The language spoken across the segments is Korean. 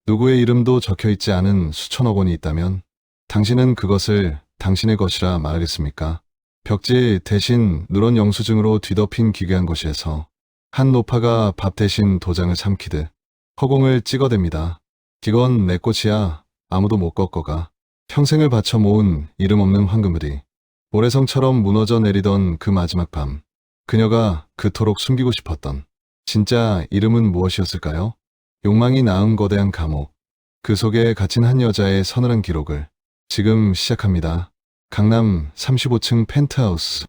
누구의 이름도 적혀 있지 않은 수천억 원이 있다면 당신은 그것을 당신의 것이라 말하겠습니까? 벽지 대신 누런 영수증으로 뒤덮인 기괴한 것이에서 한 노파가 밥 대신 도장을 삼키듯 허공을 찍어댑니다. 이건 내 꽃이야. 아무도 못 꺾어가. 평생을 바쳐 모은 이름 없는 황금을이 모래성처럼 무너져 내리던 그 마지막 밤, 그녀가 그토록 숨기고 싶었던 진짜 이름은 무엇이었을까요? 욕망이 낳은 거대한 감옥, 그 속에 갇힌 한 여자의 서늘한 기록을 지금 시작합니다. 강남 35층 펜트하우스.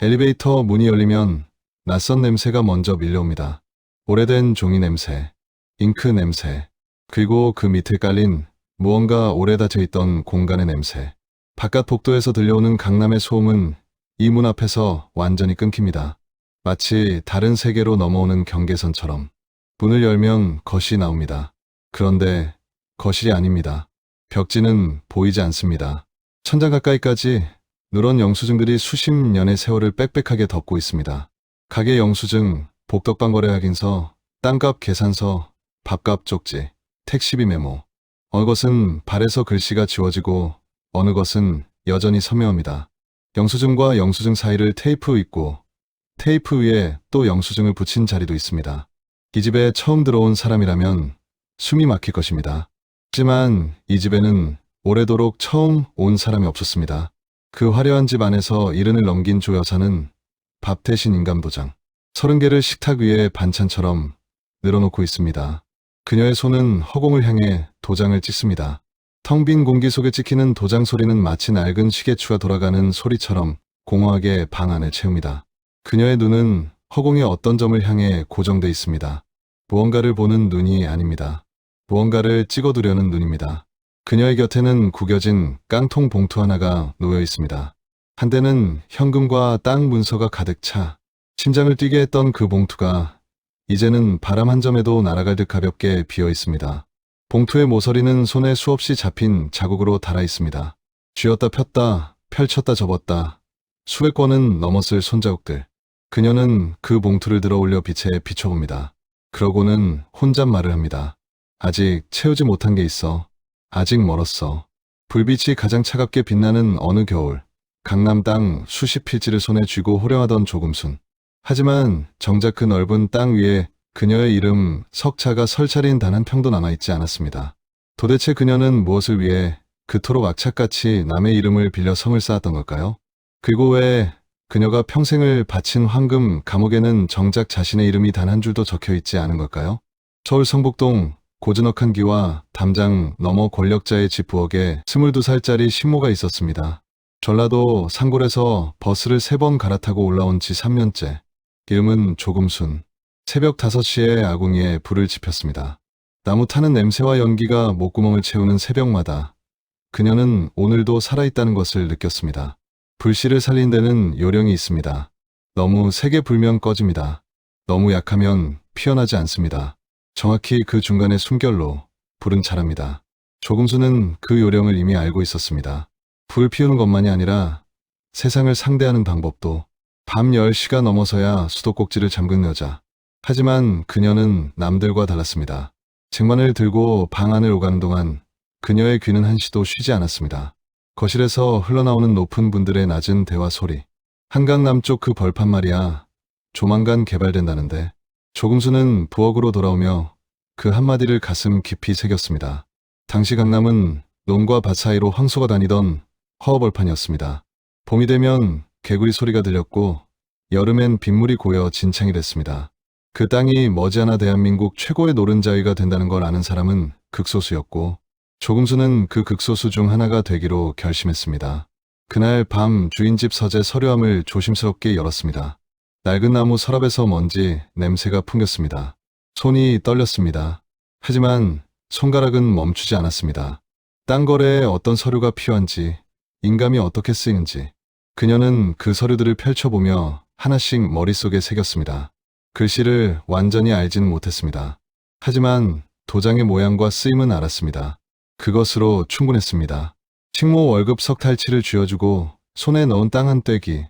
엘리베이터 문이 열리면 낯선 냄새가 먼저 밀려옵니다. 오래된 종이 냄새, 잉크 냄새, 그리고 그 밑에 깔린 무언가 오래 닫혀있던 공간의 냄새. 바깥 복도에서 들려오는 강남의 소음은 이 문 앞에서 완전히 끊깁니다. 마치 다른 세계로 넘어오는 경계선처럼. 문을 열면 거실이 나옵니다. 그런데 거실이 아닙니다. 벽지는 보이지 않습니다. 천장 가까이까지 누런 영수증들이 수십 년의 세월을 빽빽하게 덮고 있습니다. 가게 영수증, 복덕방 거래 확인서, 땅값 계산서, 밥값 쪽지, 택시비 메모. 어느 것은 발에서 글씨가 지워지고 어느 것은 여전히 선명합니다. 영수증과 영수증 사이를 테이프 있고 테이프 위에 또 영수증을 붙인 자리도 있습니다. 이 집에 처음 들어온 사람이라면 숨이 막힐 것입니다. 하지만 이 집에는 오래도록 처음 온 사람이 없었습니다. 그 화려한 집 안에서 이른을 넘긴 조 여사는 밥 대신 인감도장 30개를 식탁 위에 반찬처럼 늘어놓고 있습니다. 그녀의 손은 허공을 향해 도장을 찍습니다. 텅 빈 공기 속에 찍히는 도장 소리는 마치 낡은 시계추가 돌아가는 소리처럼 공허하게 방 안을 채웁니다. 그녀의 눈은 허공의 어떤 점을 향해 고정돼 있습니다. 무언가를 보는 눈이 아닙니다. 무언가를 찍어두려는 눈입니다. 그녀의 곁에는 구겨진 깡통 봉투 하나가 놓여 있습니다. 한때는 현금과 땅 문서가 가득 차 심장을 뛰게 했던 그 봉투가 이제는 바람 한 점에도 날아갈 듯 가볍게 비어 있습니다. 봉투의 모서리는 손에 수없이 잡힌 자국으로 닳아 있습니다. 쥐었다 폈다, 펼쳤다 접었다. 수백 권은 넘었을 손자국들. 그녀는 그 봉투를 들어 올려 빛에 비춰봅니다. 그러고는 혼잣말을 합니다. 아직 채우지 못한 게 있어. 아직 멀었어. 불빛이 가장 차갑게 빛나는 어느 겨울, 강남 땅 수십 필지를 손에 쥐고 호령하던 조금순. 하지만 정작 그 넓은 땅 위에 그녀의 이름 석자가 설 자리는 단 한 평도 남아있지 않았습니다. 도대체 그녀는 무엇을 위해 그토록 악착같이 남의 이름을 빌려 성을 쌓았던 걸까요? 그리고 왜 그녀가 평생을 바친 황금 감옥에는 정작 자신의 이름이 단 한 줄도 적혀있지 않은 걸까요? 서울 성북동 고즈넉한 기와 담장 너머 권력자의 집 부엌에 22살짜리 신모가 있었습니다. 전라도 상골에서 버스를 3번 갈아타고 올라온 지 3년째. 이름은 조금순. 새벽 5시에 아궁이에 불을 지폈습니다. 나무 타는 냄새와 연기가 목구멍을 채우는 새벽마다 그녀는 오늘도 살아있다는 것을 느꼈습니다. 불씨를 살린 데는 요령이 있습니다. 너무 세게 불면 꺼집니다. 너무 약하면 피어나지 않습니다. 정확히 그 중간의 숨결로 불은 자랍니다. 조금순은 그 요령을 이미 알고 있었습니다. 불 피우는 것만이 아니라 세상을 상대하는 방법도. 밤 10시가 넘어서야 수도꼭지를 잠근 여자. 하지만 그녀는 남들과 달랐습니다. 쟁반을 들고 방 안을 오가는 동안 그녀의 귀는 한시도 쉬지 않았습니다. 거실에서 흘러나오는 높은 분들의 낮은 대화 소리. 한강 남쪽 그 벌판 말이야. 조만간 개발된다는데. 조금수는 부엌으로 돌아오며 그 한마디를 가슴 깊이 새겼습니다. 당시 강남은 논과 밭 사이로 황소가 다니던 허허벌판이었습니다. 봄이 되면 개구리 소리가 들렸고 여름엔 빗물이 고여 진창이 됐습니다. 그 땅이 머지않아 대한민국 최고의 노른자위가 된다는 걸 아는 사람은 극소수였고 조금수는 그 극소수 중 하나가 되기로 결심했습니다. 그날 밤 주인집 서재 서류함을 조심스럽게 열었습니다. 낡은 나무 서랍에서 먼지 냄새가 풍겼습니다. 손이 떨렸습니다. 하지만 손가락은 멈추지 않았습니다. 땅 거래에 어떤 서류가 필요한지, 인감이 어떻게 쓰이는지 그녀는 그 서류들을 펼쳐보며 하나씩 머릿속에 새겼습니다. 글씨를 완전히 알지는 못했습니다. 하지만 도장의 모양과 쓰임은 알았습니다. 그것으로 충분했습니다. 식모 월급 석탈치를 쥐어주고 손에 넣은 땅 한 떼기.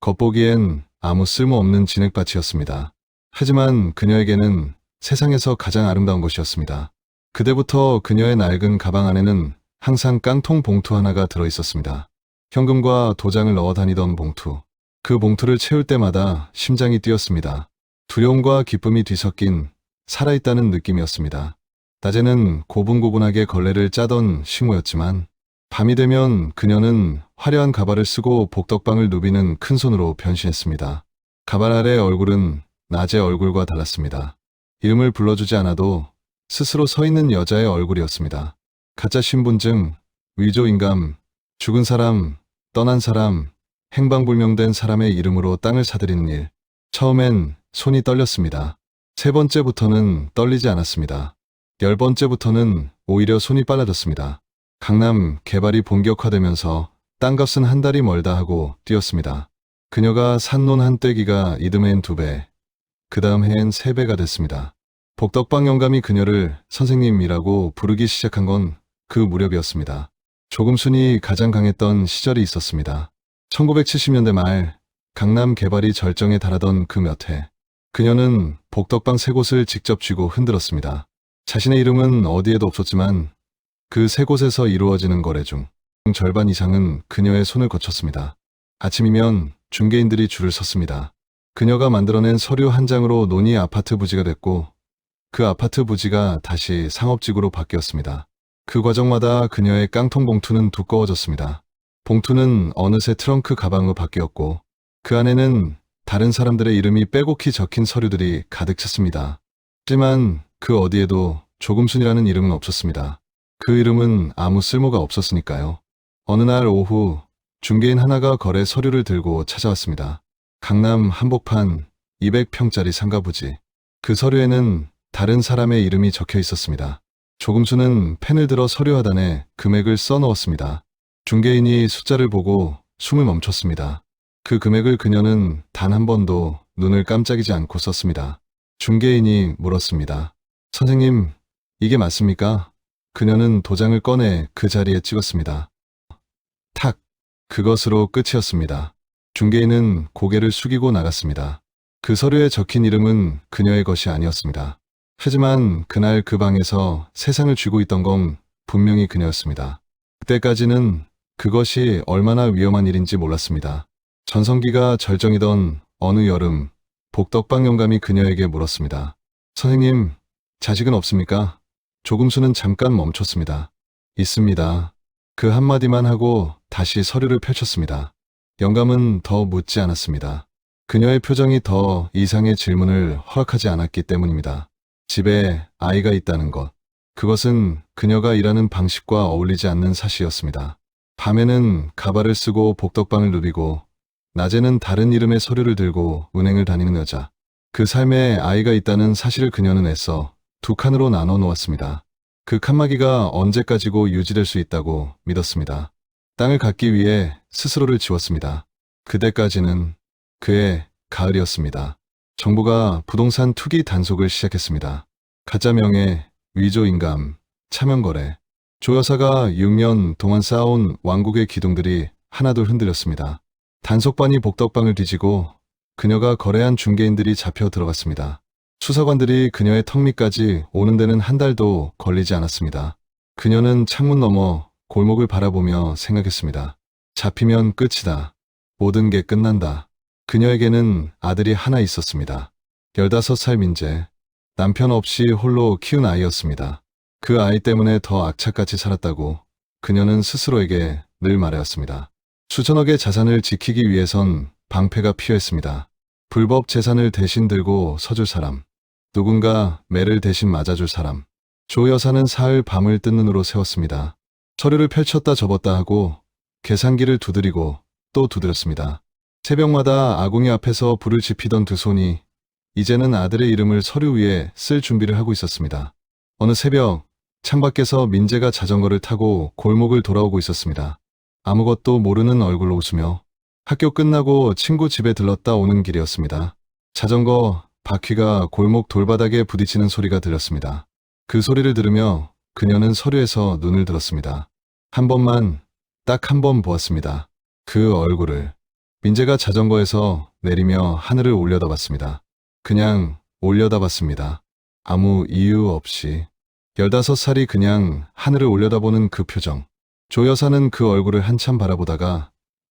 겉보기엔 아무 쓸모없는 진흙밭이었습니다. 하지만 그녀에게는 세상에서 가장 아름다운 것이었습니다. 그때부터 그녀의 낡은 가방 안에는 항상 깡통 봉투 하나가 들어 있었습니다. 현금과 도장을 넣어 다니던 봉투. 그 봉투를 채울 때마다 심장이 뛰었습니다. 두려움과 기쁨이 뒤섞인 살아있다는 느낌이었습니다. 낮에는 고분고분하게 걸레를 짜던 식모였지만 밤이 되면 그녀는 화려한 가발을 쓰고 복덕방을 누비는 큰손으로 변신했습니다. 가발 아래 얼굴은 낮의 얼굴과 달랐습니다. 이름을 불러주지 않아도 스스로 서 있는 여자의 얼굴이었습니다. 가짜 신분증, 위조인감, 죽은 사람, 떠난 사람, 행방불명된 사람의 이름으로 땅을 사들이는 일. 처음엔 손이 떨렸습니다. 세 번째부터는 떨리지 않았습니다. 10번째부터는 오히려 손이 빨라졌습니다. 강남 개발이 본격화되면서 땅값은 한 달이 멀다 하고 뛰었습니다. 그녀가 산 논 한 떼기가 이듬해엔 2배, 그 다음 해엔 3배가 됐습니다. 복덕방 영감이 그녀를 선생님이라고 부르기 시작한 건 그 무렵이었습니다. 조금순이 가장 강했던 시절이 있었습니다. 1970년대 말 강남 개발이 절정에 달하던 그 몇 해, 그녀는 복덕방 3곳을 직접 쥐고 흔들었습니다. 자신의 이름은 어디에도 없었지만 그 3곳에서 이루어지는 거래 중 절반 이상은 그녀의 손을 거쳤습니다. 아침이면 중개인들이 줄을 섰습니다. 그녀가 만들어낸 서류 한 장으로 논이 아파트 부지가 됐고 그 아파트 부지가 다시 상업지구로 바뀌었습니다. 그 과정마다 그녀의 깡통 봉투는 두꺼워졌습니다. 봉투는 어느새 트렁크 가방으로 바뀌었고 그 안에는 다른 사람들의 이름이 빼곡히 적힌 서류들이 가득 찼습니다. 하지만 그 어디에도 조금순이라는 이름은 없었습니다. 그 이름은 아무 쓸모가 없었으니까요. 어느 날 오후 중개인 하나가 거래 서류를 들고 찾아왔습니다. 강남 한복판 200평짜리 상가 부지. 그 서류에는 다른 사람의 이름이 적혀 있었습니다. 조금수는 펜을 들어 서류 하단에 금액을 써넣었습니다. 중개인이 숫자를 보고 숨을 멈췄습니다. 그 금액을 그녀는 단 한 번도 눈을 깜짝이지 않고 썼습니다. 중개인이 물었습니다. 선생님, 이게 맞습니까? 그녀는 도장을 꺼내 그 자리에 찍었습니다. 탁! 그것으로 끝이었습니다. 중개인은 고개를 숙이고 나갔습니다. 그 서류에 적힌 이름은 그녀의 것이 아니었습니다. 하지만 그날 그 방에서 세상을 쥐고 있던 건 분명히 그녀였습니다. 그때까지는 그것이 얼마나 위험한 일인지 몰랐습니다. 전성기가 절정이던 어느 여름, 복덕방 영감이 그녀에게 물었습니다. 선생님, 자식은 없습니까? 조금수는 잠깐 멈췄습니다. 있습니다. 그 한마디만 하고 다시 서류를 펼쳤습니다. 영감은 더 묻지 않았습니다. 그녀의 표정이 더 이상의 질문을 허락하지 않았기 때문입니다. 집에 아이가 있다는 것. 그것은 그녀가 일하는 방식과 어울리지 않는 사실이었습니다. 밤에는 가발을 쓰고 복덕방을 누비고 낮에는 다른 이름의 서류를 들고 은행을 다니는 여자. 그 삶에 아이가 있다는 사실을 그녀는 애써 2칸으로 나눠 놓았습니다. 그 칸막이가 언제까지고 유지될 수 있다고 믿었습니다. 땅을 갖기 위해 스스로를 지웠습니다. 그때까지는 그의 가을이었습니다. 정부가 부동산 투기 단속을 시작했습니다. 가짜 명예, 위조 인감, 차명 거래. 조 여사가 6년 동안 쌓아온 왕국의 기둥들이 하나둘 흔들렸습니다. 단속반이 복덕방을 뒤지고 그녀가 거래한 중개인들이 잡혀 들어갔습니다. 수사관들이 그녀의 턱 밑까지 오는 데는 한 달도 걸리지 않았습니다. 그녀는 창문 너머 골목을 바라보며 생각했습니다. 잡히면 끝이다. 모든 게 끝난다. 그녀에게는 아들이 하나 있었습니다. 15살 민재. 남편 없이 홀로 키운 아이였습니다. 그 아이 때문에 더 악착같이 살았다고 그녀는 스스로에게 늘 말해왔습니다. 수천억의 자산을 지키기 위해선 방패가 필요했습니다. 불법 재산을 대신 들고 서줄 사람. 누군가 매를 대신 맞아줄 사람. 조 여사는 사흘 밤을 뜬 눈으로 세웠습니다. 서류를 펼쳤다 접었다 하고 계산기를 두드리고 또 두드렸습니다. 새벽마다 아궁이 앞에서 불을 지피던 2손이 이제는 아들의 이름을 서류 위에 쓸 준비를 하고 있었습니다. 어느 새벽 창밖에서 민재가 자전거를 타고 골목을 돌아오고 있었습니다. 아무것도 모르는 얼굴로 웃으며 학교 끝나고 친구 집에 들렀다 오는 길이었습니다. 자전거 바퀴가 골목 돌바닥에 부딪히는 소리가 들렸습니다. 그 소리를 들으며 그녀는 서류에서 눈을 들었습니다. 한 번만, 딱 한 번 보았습니다. 그 얼굴을. 민재가 자전거에서 내리며 하늘을 올려다봤습니다. 그냥 올려다봤습니다. 아무 이유 없이. 15살이 그냥 하늘을 올려다보는 그 표정. 조 여사는 그 얼굴을 한참 바라보다가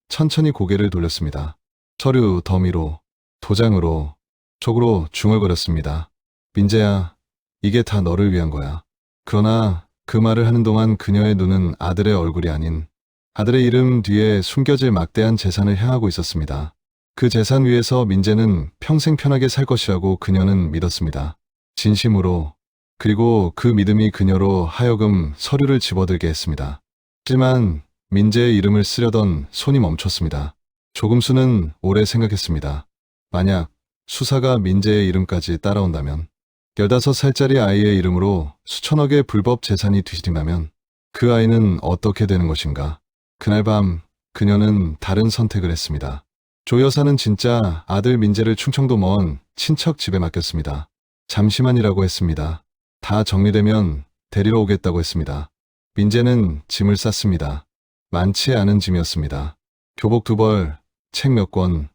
천천히 고개를 돌렸습니다. 서류 더미로, 도장으로, 촉으로 중얼거렸습니다. 민재야, 이게 다 너를 위한 거야. 그러나 그 말을 하는 동안 그녀의 눈은 아들의 얼굴이 아닌 아들의 이름 뒤에 숨겨질 막대한 재산을 향하고 있었습니다. 그 재산 위에서 민재는 평생 편하게 살 것이라고 그녀는 믿었습니다. 진심으로. 그리고 그 믿음이 그녀로 하여금 서류를 집어들게 했습니다. 하지만 민재의 이름을 쓰려던 손이 멈췄습니다. 조금수는 오래 생각했습니다. 만약 수사가 민재의 이름까지 따라온다면, 15살짜리 아이의 이름으로 수천억의 불법 재산이 뒤집힌다면 그 아이는 어떻게 되는 것인가? 그날 밤 그녀는 다른 선택을 했습니다. 조 여사는 진짜 아들 민재를 충청도 먼 친척 집에 맡겼습니다. 잠시만이라고 했습니다. 다 정리되면 데리러 오겠다고 했습니다. 민재는 짐을 쌌습니다. 많지 않은 짐이었습니다. 교복 2벌, 책 몇 권,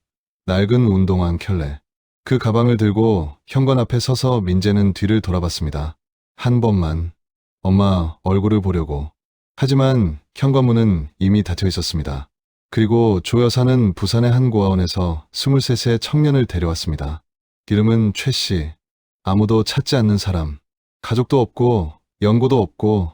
낡은 운동화 한 켤레. 그 가방을 들고 현관 앞에 서서 민재는 뒤를 돌아봤습니다. 한 번만 엄마 얼굴을 보려고. 하지만 현관문은 이미 닫혀 있었습니다. 그리고 조 여사는 부산의 한 고아원에서 23세 청년을 데려왔습니다. 이름은 최 씨. 아무도 찾지 않는 사람. 가족도 없고 연고도 없고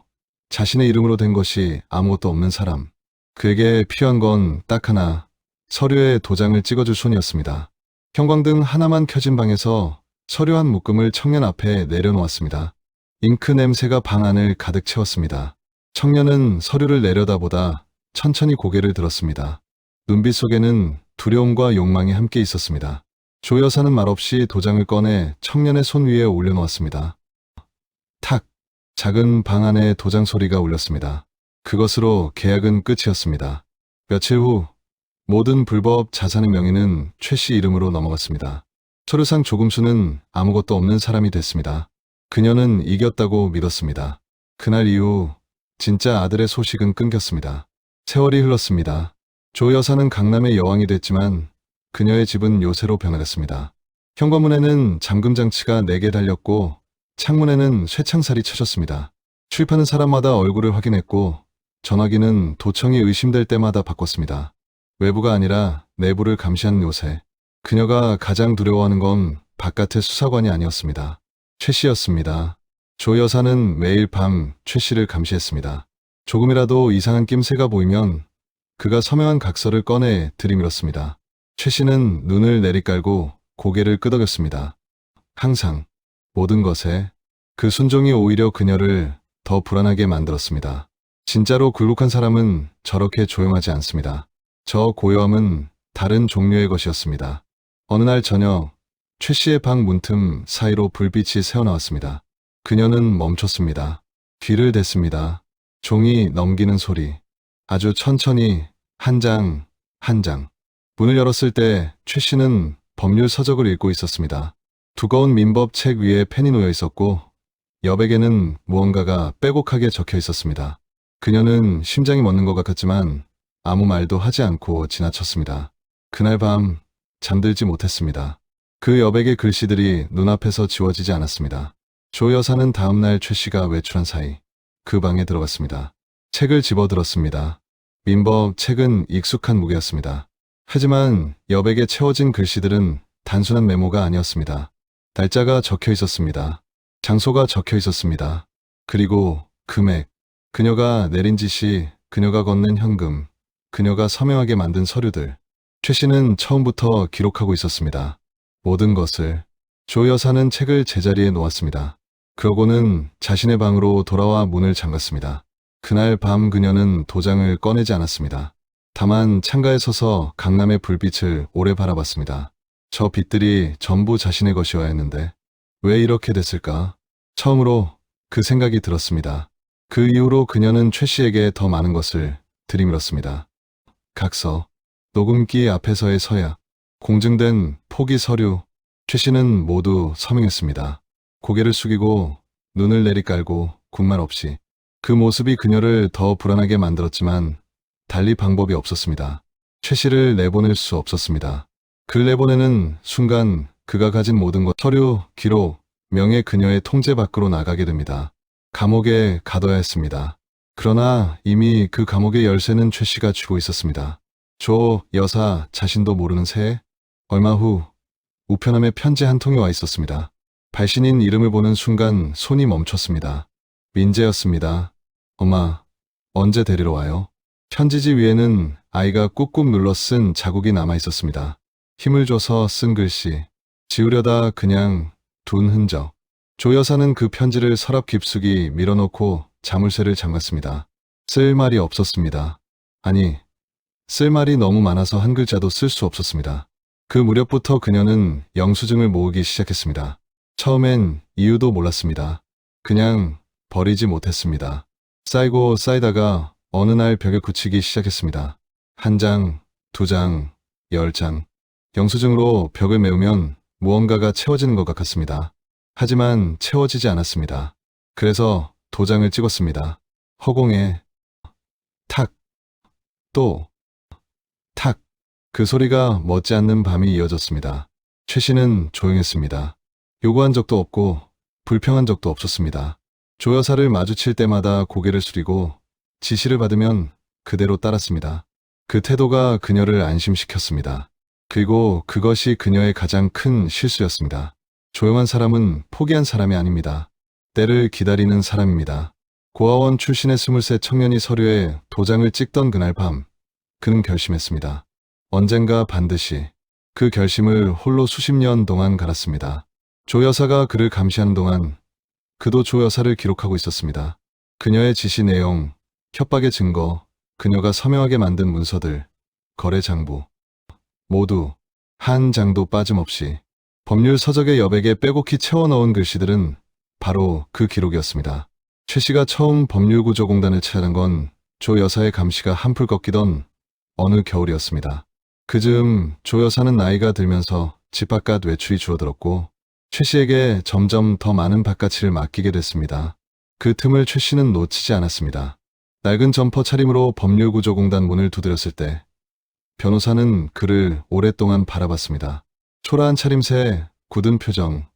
자신의 이름으로 된 것이 아무것도 없는 사람. 그에게 필요한 건 딱 하나, 서류에 도장을 찍어줄 손이었습니다. 형광등 하나만 켜진 방에서 서류 한 묶음을 청년 앞에 내려놓았습니다. 잉크 냄새가 방 안을 가득 채웠습니다. 청년은 서류를 내려다보다 천천히 고개를 들었습니다. 눈빛 속에는 두려움과 욕망이 함께 있었습니다. 조 여사는 말없이 도장을 꺼내 청년의 손 위에 올려놓았습니다. 탁! 작은 방 안에 도장 소리가 울렸습니다. 그것으로 계약은 끝이었습니다. 며칠 후 모든 불법 자산의 명의는 최 씨 이름으로 넘어갔습니다. 서류상 조금수는 아무것도 없는 사람이 됐습니다. 그녀는 이겼다고 믿었습니다. 그날 이후 진짜 아들의 소식은 끊겼습니다. 세월이 흘렀습니다. 조 여사는 강남의 여왕이 됐지만 그녀의 집은 요새로 변화했습니다. 현관문에는 잠금 장치가 4개 달렸고 창문에는 쇠창살이 쳐졌습니다. 출입하는 사람마다 얼굴을 확인했고 전화기는 도청이 의심될 때마다 바꿨습니다. 외부가 아니라 내부를 감시하는 요새. 그녀가 가장 두려워하는 건 바깥의 수사관이 아니었습니다. 최 씨였습니다. 조 여사는 매일 밤 최 씨를 감시했습니다. 조금이라도 이상한 낌새가 보이면 그가 서명한 각서를 꺼내 들이밀었습니다. 최 씨는 눈을 내리깔고 고개를 끄덕였습니다. 항상, 모든 것에 그 순종이 오히려 그녀를 더 불안하게 만들었습니다. 진짜로 굴복한 사람은 저렇게 조용하지 않습니다. 저 고요함은 다른 종류의 것이었습니다. 어느 날 저녁, 최 씨의 방 문틈 사이로 불빛이 새어나왔습니다. 그녀는 멈췄습니다. 귀를 댔습니다. 종이 넘기는 소리. 아주 천천히 한 장, 한 장. 문을 열었을 때 최 씨는 법률 서적을 읽고 있었습니다. 두꺼운 민법 책 위에 펜이 놓여 있었고 여백에는 무언가가 빼곡하게 적혀 있었습니다. 그녀는 심장이 멎는 것 같았지만 아무 말도 하지 않고 지나쳤습니다. 그날 밤 잠들지 못했습니다. 그 여백의 글씨들이 눈앞에서 지워지지 않았습니다. 조 여사는 다음날 최 씨가 외출한 사이 그 방에 들어갔습니다. 책을 집어들었습니다. 민법 책은 익숙한 무게였습니다. 하지만 여백에 채워진 글씨들은 단순한 메모가 아니었습니다. 날짜가 적혀 있었습니다. 장소가 적혀 있었습니다. 그리고 금액, 그녀가 내린 지시, 그녀가 건넨 현금, 그녀가 서명하게 만든 서류들. 최 씨는 처음부터 기록하고 있었습니다. 모든 것을. 조 여사는 책을 제자리에 놓았습니다. 그러고는 자신의 방으로 돌아와 문을 잠갔습니다. 그날 밤 그녀는 도장을 꺼내지 않았습니다. 다만 창가에 서서 강남의 불빛을 오래 바라봤습니다. 저 빛들이 전부 자신의 것이어야 했는데 왜 이렇게 됐을까? 처음으로 그 생각이 들었습니다. 그 이후로 그녀는 최 씨에게 더 많은 것을 들이밀었습니다. 각서, 녹음기 앞에서의 서약, 공증된 포기 서류. 최 씨는 모두 서명했습니다. 고개를 숙이고 눈을 내리깔고 군말 없이. 그 모습이 그녀를 더 불안하게 만들었지만 달리 방법이 없었습니다. 최 씨를 내보낼 수 없었습니다. 그를 내보내는 순간 그가 가진 모든 것, 서류, 기록, 명예 그녀의 통제 밖으로 나가게 됩니다. 감옥에 가둬야 했습니다. 그러나 이미 그 감옥의 열쇠는 최 씨가 쥐고 있었습니다. 조 여사 자신도 모르는 새에 얼마 후 우편함에 편지 한 통이 와 있었습니다. 발신인 이름을 보는 순간 손이 멈췄습니다. 민재였습니다. 엄마, 언제 데리러 와요? 편지지 위에는 아이가 꾹꾹 눌러 쓴 자국이 남아 있었습니다. 힘을 줘서 쓴 글씨, 지우려다 그냥 둔 흔적. 조 여사는 그 편지를 서랍 깊숙이 밀어넣고 자물쇠를 잠갔습니다. 쓸 말이 없었습니다. 아니, 쓸 말이 너무 많아서 한 글자도 쓸 수 없었습니다. 그 무렵부터 그녀는 영수증을 모으기 시작했습니다. 처음엔 이유도 몰랐습니다. 그냥 버리지 못했습니다. 쌓이고 쌓이다가 어느 날 벽에 붙이기 시작했습니다. 한 장, 두 장, 10장. 영수증으로 벽을 메우면 무언가가 채워지는 것 같았습니다. 하지만 채워지지 않았습니다. 그래서 도장을 찍었습니다. 허공에 탁, 또 탁. 그 소리가 멎지 않는 밤이 이어졌습니다. 최 씨는 조용했습니다. 요구한 적도 없고 불평한 적도 없었습니다. 조 여사를 마주칠 때마다 고개를 숙이고 지시를 받으면 그대로 따랐습니다. 그 태도가 그녀를 안심시켰습니다. 그리고 그것이 그녀의 가장 큰 실수였습니다. 조용한 사람은 포기한 사람이 아닙니다. 때를 기다리는 사람입니다. 고아원 출신의 23 청년이 서류에 도장을 찍던 그날 밤, 그는 결심했습니다. 언젠가 반드시 그 결심을 홀로 수십 년 동안 갈았습니다. 조 여사가 그를 감시하는 동안 그도 조 여사를 기록하고 있었습니다. 그녀의 지시 내용, 협박의 증거, 그녀가 서명하게 만든 문서들, 거래 장부, 모두 한 장도 빠짐없이 법률 서적의 여백에 빼곡히 채워넣은 글씨들은 바로 그 기록이었습니다. 최 씨가 처음 법률구조공단을 찾아간 건 조 여사의 감시가 한풀 꺾이던 어느 겨울이었습니다. 그즈음 조 여사는 나이가 들면서 집 바깥 외출이 줄어들었고 최 씨에게 점점 더 많은 바깥일을 맡기게 됐습니다. 그 틈을 최 씨는 놓치지 않았습니다. 낡은 점퍼 차림으로 법률구조공단 문을 두드렸을 때 변호사는 그를 오랫동안 바라봤습니다. 초라한 차림새, 굳은 표정,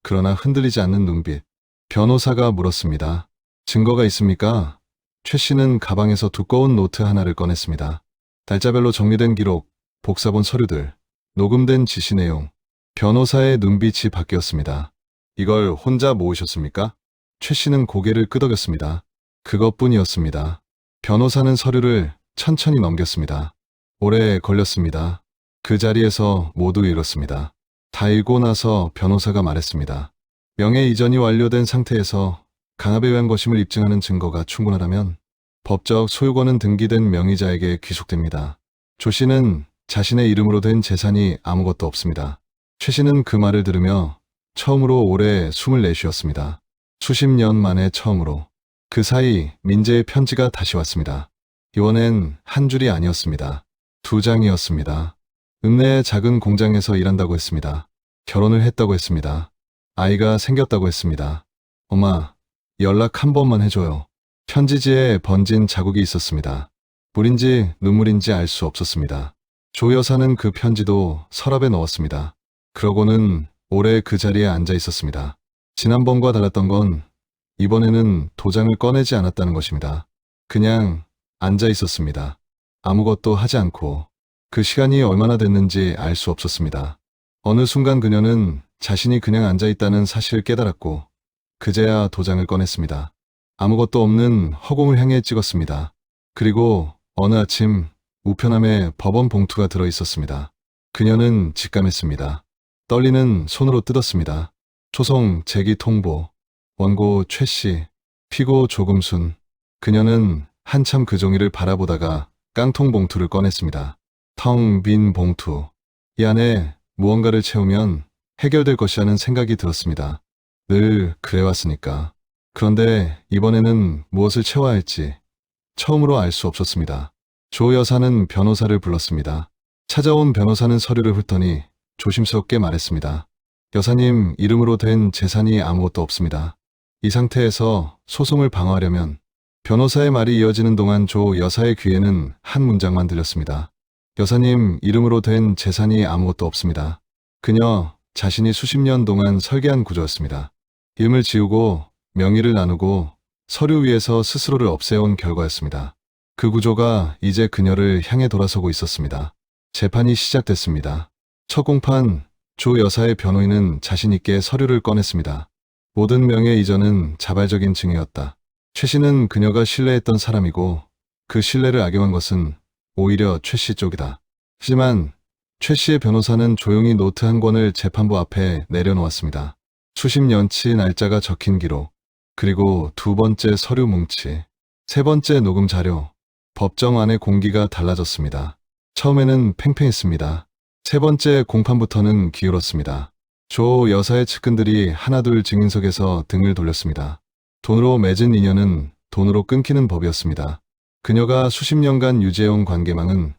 그러나 흔들리지 않는 눈빛. 변호사가 물었습니다. 증거가 있습니까? 최 씨는 가방에서 두꺼운 노트 하나를 꺼냈습니다. 달자별로 정리된 기록, 복사본 서류들, 녹음된 지시 내용. 변호사의 눈빛이 바뀌었습니다. 이걸 혼자 모으셨습니까? 최 씨는 고개를 끄덕였습니다. 그것뿐이었습니다. 변호사는 서류를 천천히 넘겼습니다. 오래 걸렸습니다. 그 자리에서 모두 잃었습니다. 다 읽고 나서 변호사가 말했습니다. 명예 이전이 완료된 상태에서 강압에 의한 것임을 입증하는 증거가 충분하다면 법적 소유권은 등기된 명의자에게 귀속됩니다. 조 씨는 자신의 이름으로 된 재산이 아무것도 없습니다. 최 씨는 그 말을 들으며 처음으로 오래 숨을 내쉬었습니다. 수십 년 만에 처음으로. 그 사이 민재의 편지가 다시 왔습니다. 이번엔 한 줄이 아니었습니다. 2장이었습니다. 읍내의 작은 공장에서 일한다고 했습니다. 결혼을 했다고 했습니다. 아이가 생겼다고 했습니다. 엄마, 연락 한 번만 해줘요. 편지지에 번진 자국이 있었습니다. 물인지 눈물인지 알 수 없었습니다. 조 여사는 그 편지도 서랍에 넣었습니다. 그러고는 오래 그 자리에 앉아 있었습니다. 지난번과 달랐던 건 이번에는 도장을 꺼내지 않았다는 것입니다. 그냥 앉아 있었습니다. 아무것도 하지 않고. 그 시간이 얼마나 됐는지 알 수 없었습니다. 어느 순간 그녀는 자신이 그냥 앉아 있다는 사실을 깨달았고 그제야 도장을 꺼냈습니다. 아무것도 없는 허공을 향해 찍었습니다. 그리고 어느 아침 우편함에 법원 봉투가 들어 있었습니다. 그녀는 직감했습니다. 떨리는 손으로 뜯었습니다. 초성 제기 통보, 원고 최 씨, 피고 조금순. 그녀는 한참 그 종이를 바라보다가 깡통 봉투를 꺼냈습니다. 텅 빈 봉투. 이 안에 무언가를 채우면 해결될 것이라는 생각이 들었습니다. 늘 그래왔으니까. 그런데 이번에는 무엇을 채워야 할지 처음으로 알 수 없었습니다. 조 여사는 변호사를 불렀습니다. 찾아온 변호사는 서류를 훑더니 조심스럽게 말했습니다. 여사님 이름으로 된 재산이 아무것도 없습니다. 이 상태에서 소송을 방어하려면 변호사의 말이 이어지는 동안 조 여사의 귀에는 한 문장만 들렸습니다. 여사님 이름으로 된 재산이 아무것도 없습니다. 그녀 자신이 수십 년 동안 설계한 구조였습니다. 이름을 지우고 명의를 나누고 서류 위에서 스스로를 없애온 결과였습니다. 그 구조가 이제 그녀를 향해 돌아서고 있었습니다. 재판이 시작됐습니다. 첫 공판, 조 여사의 변호인은 자신있게 서류를 꺼냈습니다. 모든 명예 이전은 자발적인 증여였다. 최 씨는 그녀가 신뢰했던 사람이고 그 신뢰를 악용한 것은 오히려 최 씨 쪽이다. 하지만 최 씨의 변호사는 조용히 노트 한 권을 재판부 앞에 내려놓았습니다. 수십 년치 날짜가 적힌 기록, 그리고 두 번째 서류 뭉치, 세 번째 녹음 자료. 법정 안의 공기가 달라졌습니다. 처음에는 팽팽했습니다. 세 번째 공판부터는 기울었습니다. 조 여사의 측근들이 하나둘 증인석에서 등을 돌렸습니다. 돈으로 맺은 인연은 돈으로 끊기는 법이었습니다. 그녀가 수십 년간 유지해온 관계망은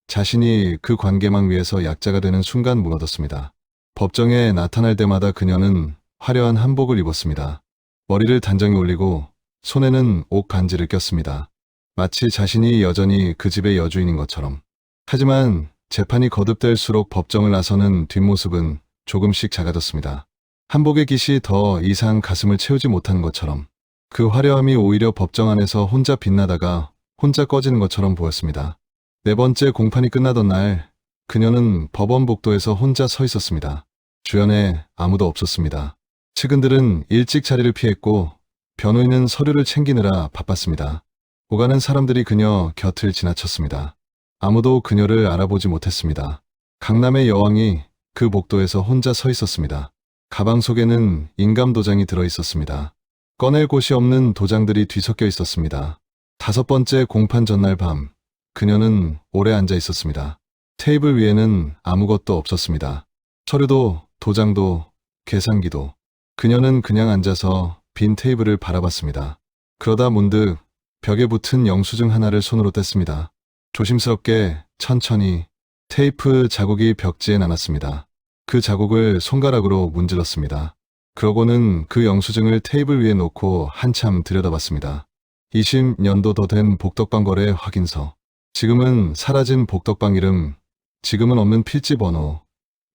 자신이 그 관계망 위에서 약자가 되는 순간 무너졌습니다. 법정에 나타날 때마다 그녀는 화려한 한복을 입었습니다. 머리를 단정히 올리고 손에는 옷 간지를 꼈습니다. 마치 자신이 여전히 그 집의 여주인인 것처럼. 하지만 재판이 거듭될수록 법정을 나서는 뒷모습은 조금씩 작아졌습니다. 한복의 깃이 더 이상 가슴을 채우지 못하는 것처럼. 그 화려함이 오히려 법정 안에서 혼자 빛나다가 혼자 꺼지는 것처럼 보였습니다. 네 번째 공판이 끝나던 날, 그녀는 법원 복도에서 혼자 서 있었습니다. 주변에 아무도 없었습니다. 측근들은 일찍 자리를 피했고 변호인은 서류를 챙기느라 바빴습니다. 오가는 사람들이 그녀 곁을 지나쳤습니다. 아무도 그녀를 알아보지 못했습니다. 강남의 여왕이 그 복도에서 혼자 서 있었습니다. 가방 속에는 인감 도장이 들어 있었습니다. 꺼낼 곳이 없는 도장들이 뒤섞여 있었습니다. 다섯 번째 공판 전날 밤, 그녀는 오래 앉아 있었습니다. 테이블 위에는 아무것도 없었습니다. 서류도, 도장도, 계산기도. 그녀는 그냥 앉아서 빈 테이블을 바라봤습니다. 그러다 문득 벽에 붙은 영수증 하나를 손으로 뗐습니다. 조심스럽게, 천천히 테이프 자국이 벽지에 남았습니다. 그 자국을 손가락으로 문질렀습니다. 그러고는 그 영수증을 테이블 위에 놓고 한참 들여다봤습니다. 20년도 더 된 복덕방 거래 확인서. 지금은 사라진 복덕방 이름, 지금은 없는 필지 번호,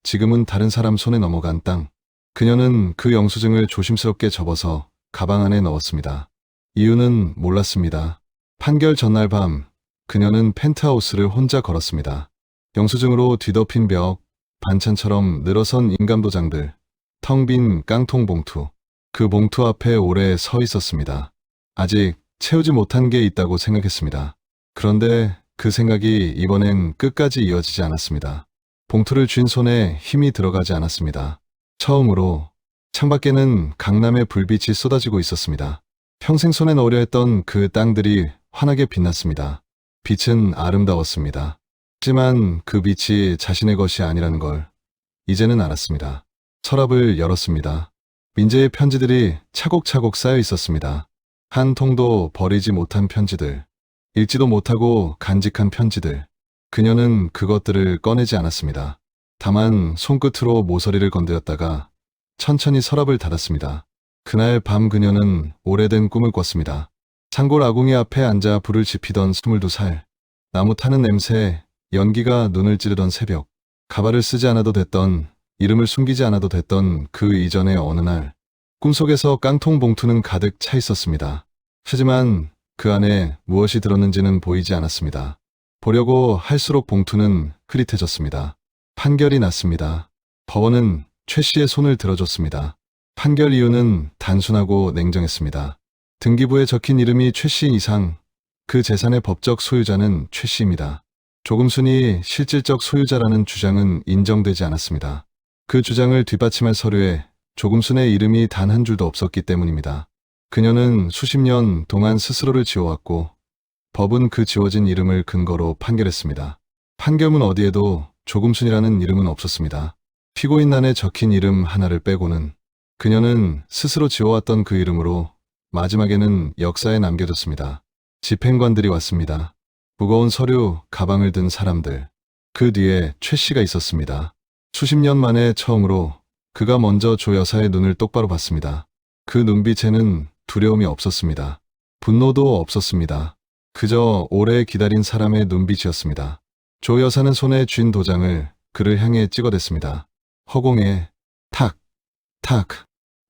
지금은 다른 사람 손에 넘어간 땅. 그녀는 그 영수증을 조심스럽게 접어서 가방 안에 넣었습니다. 이유는 몰랐습니다. 판결 전날 밤, 그녀는 펜트하우스를 혼자 걸었습니다. 영수증으로 뒤덮인 벽, 반찬처럼 늘어선 인감도장들, 텅 빈 깡통 봉투. 그 봉투 앞에 오래 서 있었습니다. 아직 채우지 못한 게 있다고 생각했습니다. 그런데 그 생각이 이번엔 끝까지 이어지지 않았습니다. 봉투를 쥔 손에 힘이 들어가지 않았습니다. 처음으로 창밖에는 강남의 불빛이 쏟아지고 있었습니다. 평생 손에 넣으려 했던 그 땅들이 환하게 빛났습니다. 빛은 아름다웠습니다. 하지만 그 빛이 자신의 것이 아니라는 걸 이제는 알았습니다. 서랍을 열었습니다. 민재의 편지들이 차곡차곡 쌓여 있었습니다. 한 통도 버리지 못한 편지들, 읽지도 못하고 간직한 편지들. 그녀는 그것들을 꺼내지 않았습니다. 다만 손끝으로 모서리를 건드렸다가 천천히 서랍을 닫았습니다. 그날 밤 그녀는 오래된 꿈을 꿨습니다. 산골 아궁이 앞에 앉아 불을 지피던 22살. 나무 타는 냄새, 연기가 눈을 찌르던 새벽. 가발을 쓰지 않아도 됐던, 이름을 숨기지 않아도 됐던 그 이전의 어느 날. 꿈속에서 깡통 봉투는 가득 차 있었습니다. 하지만 그 안에 무엇이 들었는지는 보이지 않았습니다. 보려고 할수록 봉투는 흐릿해졌습니다. 판결이 났습니다. 법원은 최 씨의 손을 들어줬습니다. 판결 이유는 단순하고 냉정했습니다. 등기부에 적힌 이름이 최 씨 이상, 그 재산의 법적 소유자는 최 씨입니다. 조금순이 실질적 소유자라는 주장은 인정되지 않았습니다. 그 주장을 뒷받침할 서류에 조금순의 이름이 단 한 줄도 없었기 때문입니다. 그녀는 수십 년 동안 스스로를 지워왔고 법은 그 지워진 이름을 근거로 판결했습니다. 판결문 어디에도 조금순이라는 이름은 없었습니다. 피고인란에 적힌 이름 하나를 빼고는 그녀는 스스로 지워왔던 그 이름으로 마지막에는 역사에 남겨졌습니다. 집행관들이 왔습니다. 무거운 서류, 가방을 든 사람들. 그 뒤에 최 씨가 있었습니다. 수십 년 만에 처음으로 그가 먼저 조 여사의 눈을 똑바로 봤습니다. 그 눈빛에는 두려움이 없었습니다. 분노도 없었습니다. 그저 오래 기다린 사람의 눈빛이었습니다. 조 여사는 손에 쥔 도장을 그를 향해 찍어댔습니다. 허공에 탁, 탁.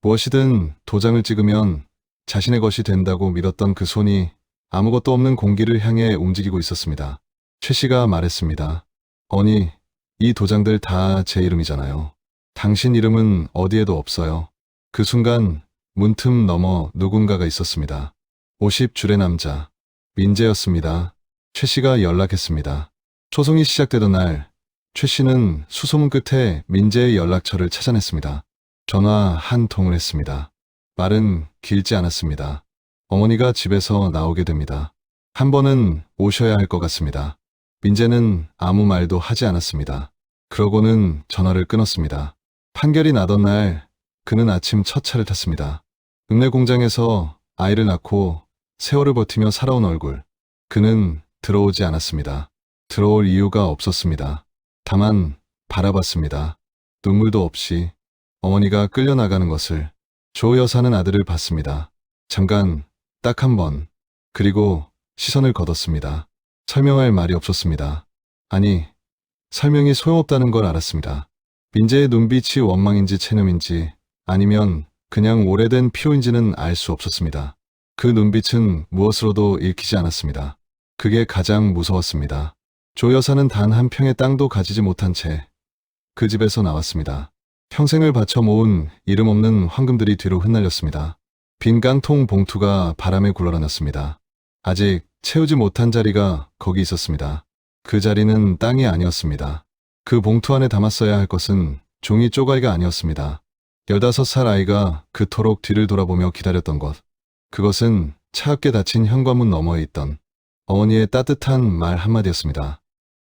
무엇이든 도장을 찍으면 자신의 것이 된다고 믿었던 그 손이 아무것도 없는 공기를 향해 움직이고 있었습니다. 최 씨가 말했습니다. 어머니, 이 도장들 다 제 이름이잖아요. 당신 이름은 어디에도 없어요. 그 순간 문틈 너머 누군가가 있었습니다. 50줄의 남자, 민재였습니다. 최 씨가 연락했습니다. 소송이 시작되던 날, 최 씨는 수소문 끝에 민재의 연락처를 찾아냈습니다. 전화 한 통을 했습니다. 말은 길지 않았습니다. 어머니가 집에서 나오게 됩니다. 한 번은 오셔야 할 것 같습니다. 민재는 아무 말도 하지 않았습니다. 그러고는 전화를 끊었습니다. 판결이 나던 날, 그는 아침 첫 차를 탔습니다. 읍내 공장에서 아이를 낳고 세월을 버티며 살아온 얼굴. 그는 들어오지 않았습니다. 들어올 이유가 없었습니다. 다만 바라봤습니다. 눈물도 없이 어머니가 끌려나가는 것을. 조 여사는 아들을 봤습니다. 잠깐, 딱 한 번. 그리고 시선을 걷었습니다. 설명할 말이 없었습니다. 아니, 설명이 소용없다는 걸 알았습니다. 민재의 눈빛이 원망인지 체념인지 아니면 그냥 오래된 피로인지는 알 수 없었습니다. 그 눈빛은 무엇으로도 읽히지 않았습니다. 그게 가장 무서웠습니다. 조 여사는 단 한 평의 땅도 가지지 못한 채 그 집에서 나왔습니다. 평생을 바쳐 모은 이름 없는 황금들이 뒤로 흩날렸습니다. 빈 깡통 봉투가 바람에 굴러다녔습니다. 아직 채우지 못한 자리가 거기 있었습니다. 그 자리는 땅이 아니었습니다. 그 봉투 안에 담았어야 할 것은 종이 쪼가리가 아니었습니다. 15살 아이가 그토록 뒤를 돌아보며 기다렸던 것. 그것은 차갑게 닫힌 현관문 너머에 있던 어머니의 따뜻한 말 한마디였습니다.